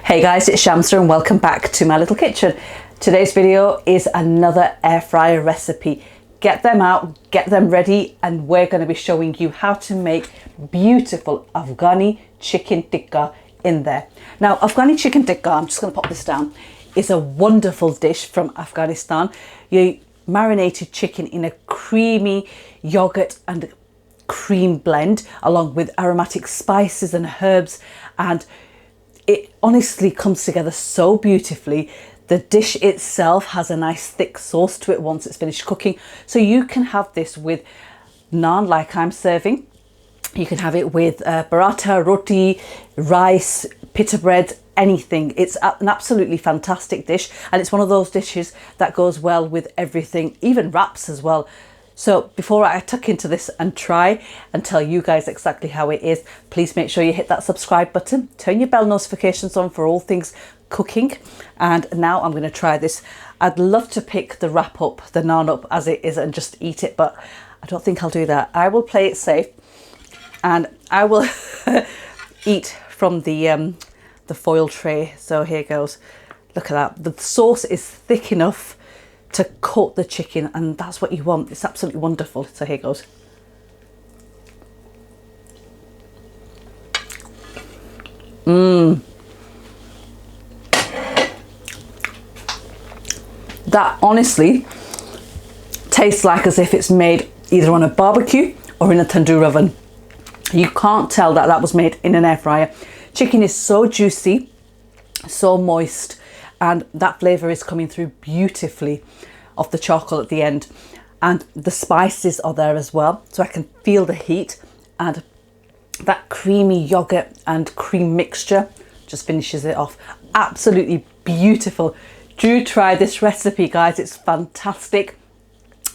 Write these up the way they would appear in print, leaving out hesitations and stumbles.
Hey guys, it's Shamsa and welcome back to my little kitchen. Today's video is another air fryer recipe. Get them out, get them ready, and we're going to be showing you how to make beautiful Afghani chicken tikka in there. Now, Afghani chicken tikka, I'm just going to pop this down, is a wonderful dish from Afghanistan. You marinated chicken in a creamy yogurt and cream blend along with aromatic spices and herbs, and it honestly comes together so beautifully. The dish itself has a nice thick sauce to it once it's finished cooking. So you can have this with naan like I'm serving. You can have it with paratha, roti, rice, pita bread, anything. It's an absolutely fantastic dish, and it's one of those dishes that goes well with everything, even wraps as well. So before I tuck into this and try and tell you guys exactly how it is, please make sure you hit that subscribe button, turn your bell notifications on for all things cooking. And now I'm going to try this. I'd love to pick the wrap up, the naan up as it is and just eat it, but I don't think I'll do that. I will play it safe and I will eat from the foil tray. So here goes. Look at that. The sauce is thick enough to coat the chicken, and that's what you want. It's absolutely wonderful. So here goes. That honestly tastes like as if it's made either on a barbecue or in a tandoor oven. You can't tell that that was made in an air fryer. Chicken is so juicy, so moist, and that flavour is coming through beautifully off the charcoal at the end, and the spices are there as well, so I can feel the heat, and that creamy yogurt and cream mixture just finishes it off. Absolutely beautiful. Do try this recipe, guys. It's fantastic,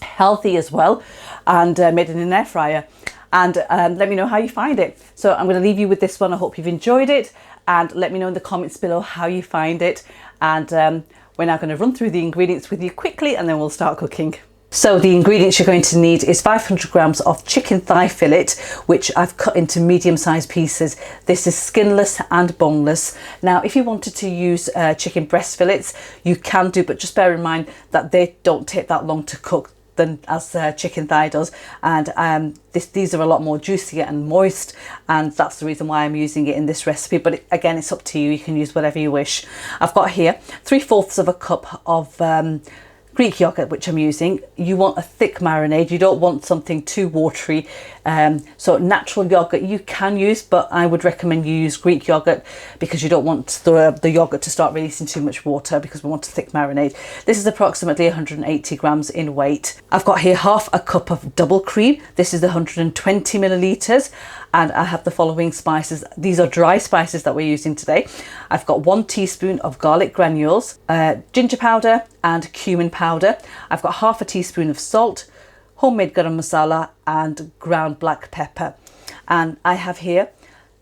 healthy as well, and made in an air fryer. And let me know how you find it. So I'm going to leave you with this one. I hope you've enjoyed it, and let me know in the comments below how you find it. And we're now going to run through the ingredients with you quickly, and then we'll start cooking. So the ingredients you're going to need is 500 grams of chicken thigh fillet, which I've cut into medium-sized pieces. This is skinless and boneless. Now, if you wanted to use chicken breast fillets, you can do, but just bear in mind that they don't take that long to cook than as chicken thigh does, and these are a lot more juicier and moist, and that's the reason why I'm using it in this recipe. But again, it's up to you. You can use whatever you wish. I've got here 3/4 of a cup of Greek yogurt, which I'm using. You want a thick marinade. You don't want something too watery. So natural yogurt you can use, but I would recommend you use Greek yogurt because you don't want the yogurt to start releasing too much water, because we want a thick marinade. This is approximately 180 grams in weight. I've got here half a cup of double cream. This is 120 milliliters. And I have the following spices. These are dry spices that we're using today. I've got 1 teaspoon of garlic granules, ginger powder and cumin powder. I've got half a teaspoon of salt, homemade garam masala and ground black pepper. And I have here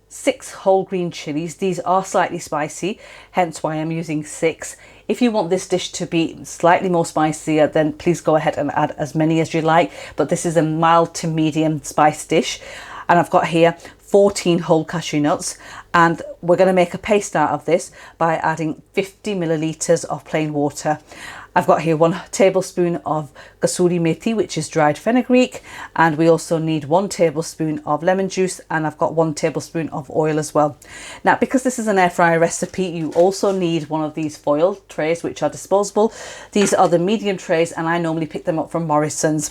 6 whole green chillies. These are slightly spicy, hence why I'm using 6. If you want this dish to be slightly more spicier, then please go ahead and add as many as you like. But this is a mild to medium spice dish. And I've got here 14 whole cashew nuts, and we're going to make a paste out of this by adding 50 milliliters of plain water. I've got here 1 tablespoon of kasoori methi, which is dried fenugreek, and we also need 1 tablespoon of lemon juice, and I've got 1 tablespoon of oil as well. Now, because this is an air fryer recipe, you also need one of these foil trays, which are disposable. These are the medium trays, and I normally pick them up from Morrison's.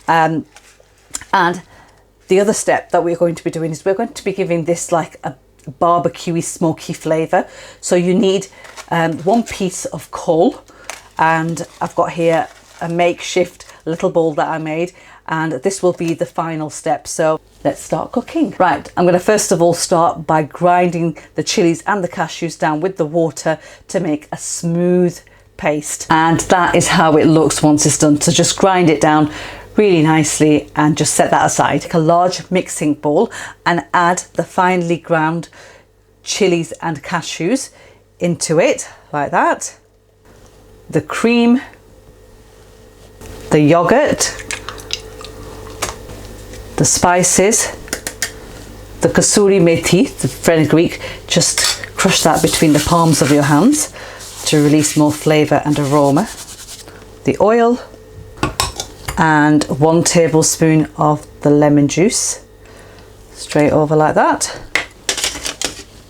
And the other step that we're going to be doing is we're going to be giving this like a barbecuey, smoky flavour. So you need 1 piece of coal, and I've got here a makeshift little bowl that I made, and this will be the final step. So let's start cooking. Right, I'm going to first of all start by grinding the chilies and the cashews down with the water to make a smooth paste. And that is how it looks once it's done. So just grind it down really nicely and just set that aside. Take a large mixing bowl and add the finely ground chilies and cashews into it like that. The cream, the yogurt, the spices, the kasoori methi, the fenugreek, just crush that between the palms of your hands to release more flavour and aroma. The oil and 1 tablespoon of the lemon juice, straight over like that.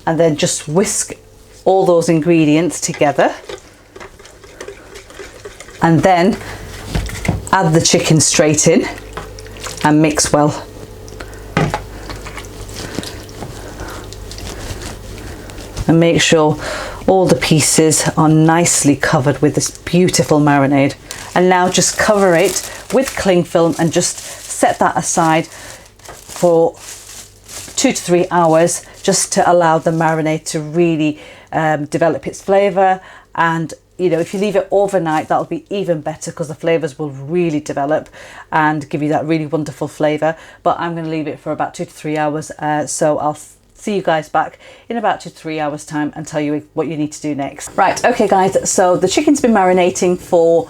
And then just whisk all those ingredients together. And then add the chicken straight in and mix well. And make sure all the pieces are nicely covered with this beautiful marinade. And now just cover it with cling film and just set that aside for 2 to 3 hours, just to allow the marinade to really develop its flavour. And you know, if you leave it overnight, that'll be even better, because the flavours will really develop and give you that really wonderful flavour. But I'm going to leave it for about 2 to 3 hours, so I'll see you guys back in about 2 to 3 hours time and tell you what you need to do next. Right, okay guys, so the chicken's been marinating for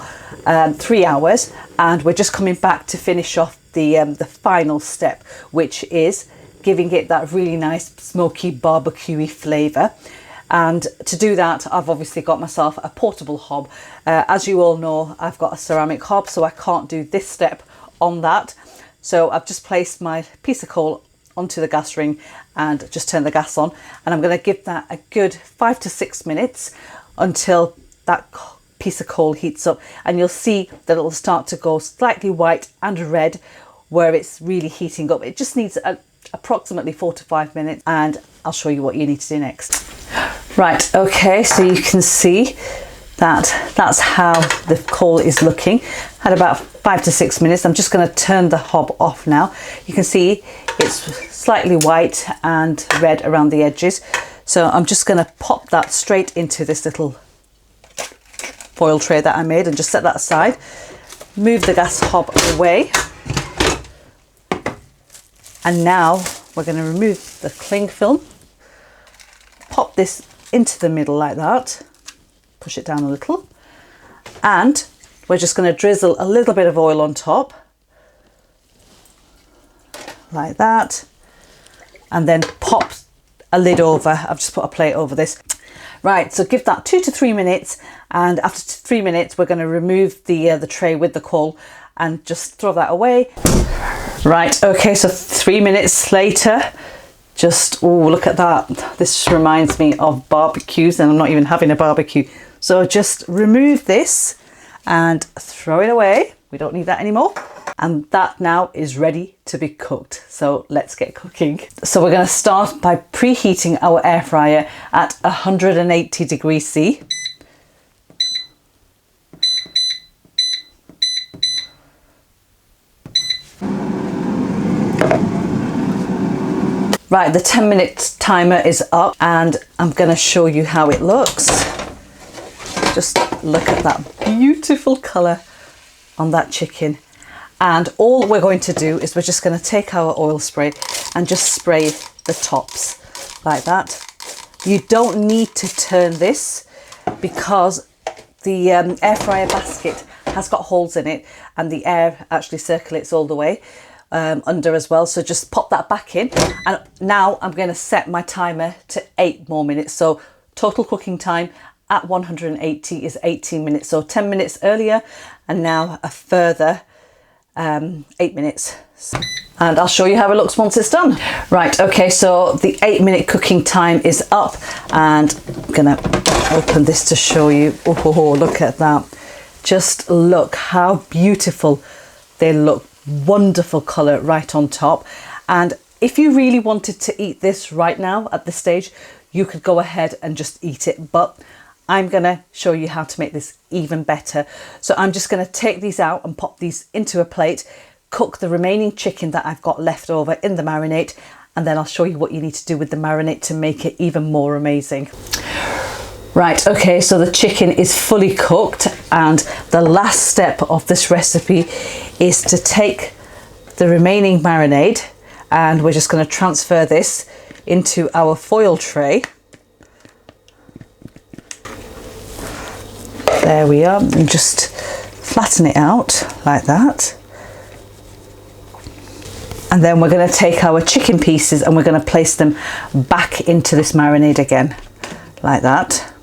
3 hours, and we're just coming back to finish off the final step, which is giving it that really nice smoky barbecuey flavour. And to do that, I've obviously got myself a portable hob. As you all know, I've got a ceramic hob, so I can't do this step on that. So I've just placed my piece of coal onto the gas ring and just turn the gas on, and I'm going to give that a good 5 to 6 minutes until that piece of coal heats up, and you'll see that it'll start to go slightly white and red where it's really heating up. It just needs approximately 4 to 5 minutes, and I'll show you what you need to do next. Right, okay, so you can see that that's how the coal is looking. Had about 5 to 6 minutes. I'm just going to turn the hob off now. You can see it's slightly white and red around the edges. So I'm just going to pop that straight into this little foil tray that I made and just set that aside. Move the gas hob away. And now we're going to remove the cling film. Pop this into the middle like that. Push it down a little. And we're just going to drizzle a little bit of oil on top. Like that. And then pop a lid over. I've just put a plate over this. Right, so give that 2 to 3 minutes, and after 3 minutes we're going to remove the tray with the coal and just throw that away. Right, okay, so 3 minutes later, just, oh, look at that. This reminds me of barbecues, and I'm not even having a barbecue. So just remove this and throw it away. We don't need that anymore. And that now is ready to be cooked. So let's get cooking. So we're going to start by preheating our air fryer at 180 degrees C. Right, the 10-minute timer is up, and I'm going to show you how it looks. Just look at that beautiful colour on that chicken. And all we're going to do is we're just going to take our oil spray and just spray the tops like that. You don't need to turn this because the air fryer basket has got holes in it, and the air actually circulates all the way under as well. So just pop that back in, and now I'm going to set my timer to 8 more minutes. So total cooking time at 180 is 18 minutes. So 10 minutes earlier, and now a further 8 minutes. And I'll show you how it looks once it's done. Right, okay, so the 8-minute cooking time is up, and I'm gonna open this to show you. Oh, look at that. Just look how beautiful they look. Wonderful colour right on top. And if you really wanted to eat this right now at this stage, you could go ahead and just eat it, but I'm gonna show you how to make this even better. So I'm just gonna take these out and pop these into a plate, cook the remaining chicken that I've got left over in the marinade, and then I'll show you what you need to do with the marinade to make it even more amazing. Right, okay, so the chicken is fully cooked, and the last step of this recipe is to take the remaining marinade, and we're just going to transfer this into our foil tray. There we are, and just flatten it out like that. And then we're going to take our chicken pieces and we're going to place them back into this marinade again. like that.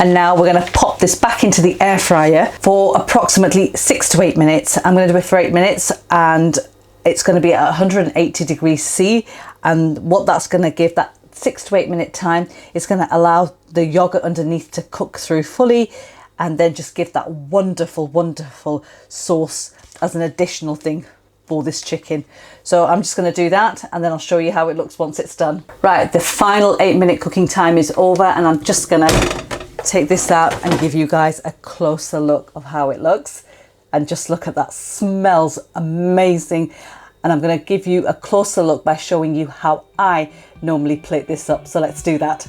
And now we're going to pop this back into the air fryer for approximately 6 to 8 minutes. I'm going to do it for 8 minutes, and it's going to be at 180 degrees C. And what that's going to give, that 6 to 8 minute time, is going to allow the yogurt underneath to cook through fully, and then just give that wonderful, wonderful sauce as an additional thing for this chicken. So I'm just going to do that, and then I'll show you how it looks once it's done. Right, the final 8 minute cooking time is over, and I'm just going to take this out and give you guys a closer look of how it looks. And just look at that, smells amazing. And I'm going to give you a closer look by showing you how I normally plate this up. So let's do that.